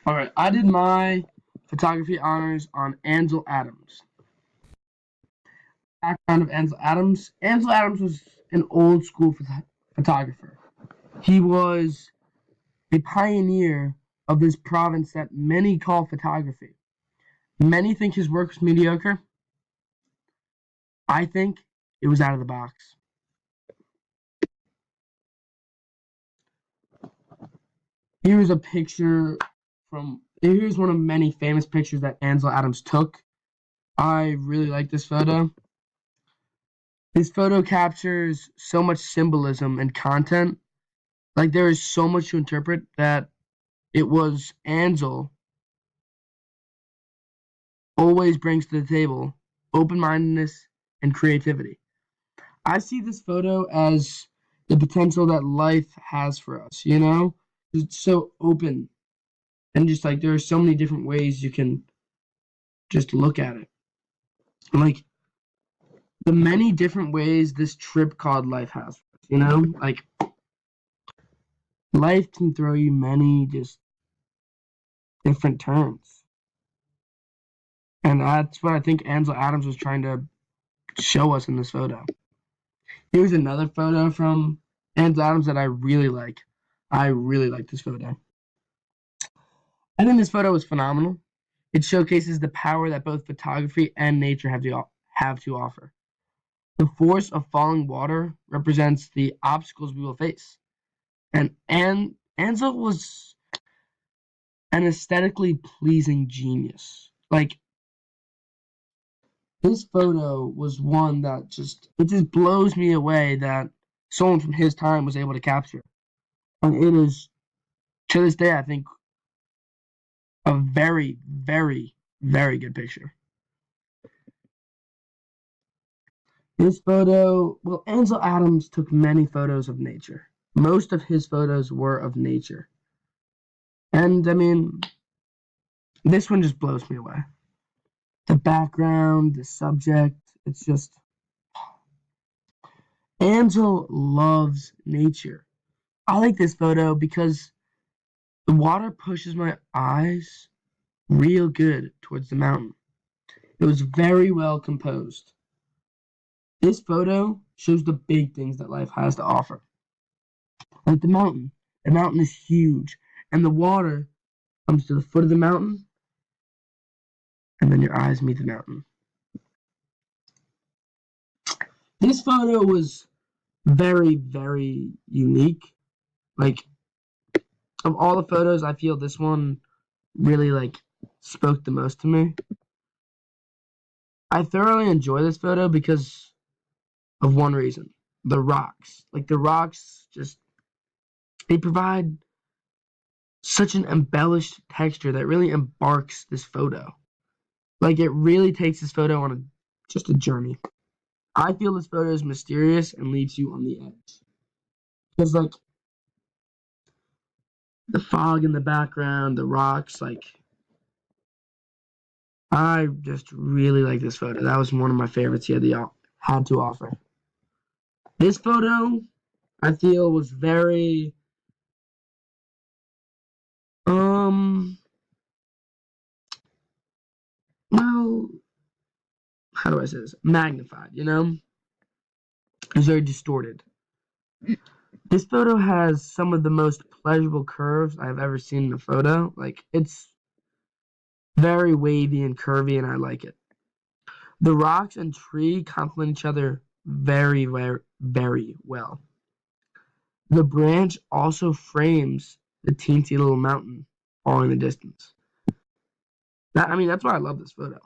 All right, I did my photography honors on Ansel Adams. Background of Ansel Adams. Ansel Adams was an old school photographer. He was a pioneer of this province that many call photography. Many think his work was mediocre. I think it was out of the box. Here's a picture here's one of many famous pictures that Ansel Adams took. I really like this photo. This photo captures so much symbolism and content. Like there is so much to interpret that it was Ansel always brings to the table open-mindedness and creativity. I see this photo as the potential that life has for us, you know? It's so open and just like there are so many different ways you can just look at it. And like the many different ways this trip called life has for us, you know? Like life can throw you many just different turns. And that's what I think Ansel Adams was trying to show us in this photo. Here's another photo from Ansel Adams that I really like. I really like this photo. I think this photo is phenomenal. It showcases the power that both photography and nature have to offer. The force of falling water represents the obstacles we will face. And Ansel was an aesthetically pleasing genius. Like this photo was one that just blows me away that someone from his time was able to capture. And it is to this day I think a very, very, very good picture. This photo, well, Ansel Adams took many photos of nature. Most of his photos were of nature. And I mean, this one just blows me away. The background, the subject, it's just Ansel loves nature. I like this photo because the water pushes my eyes real good towards the mountain. It was very well composed. This photo shows the big things that life has to offer. Like the mountain. The mountain is huge. And the water comes to the foot of the mountain, and then your eyes meet the mountain. This photo was very, very unique. Like, of all the photos, I feel this one really, like, spoke the most to me. I thoroughly enjoy this photo because of one reason. The rocks. Like, the rocks just, they provide such an embellished texture that really embarks this photo. Like, it really takes this photo on just a journey. I feel this photo is mysterious and leaves you on the edge. Because, like, the fog in the background, the rocks, like, I just really like this photo. That was one of my favorites he had to offer. This photo, I feel, was very, um, well, how do I say this? Magnified, you know? It's very distorted. This photo has some of the most pleasurable curves I've ever seen in a photo. Like, it's very wavy and curvy, and I like it. The rocks and tree complement each other very, very, very well. The branch also frames the teensy little mountain far in the distance. I mean, that's why I love this photo.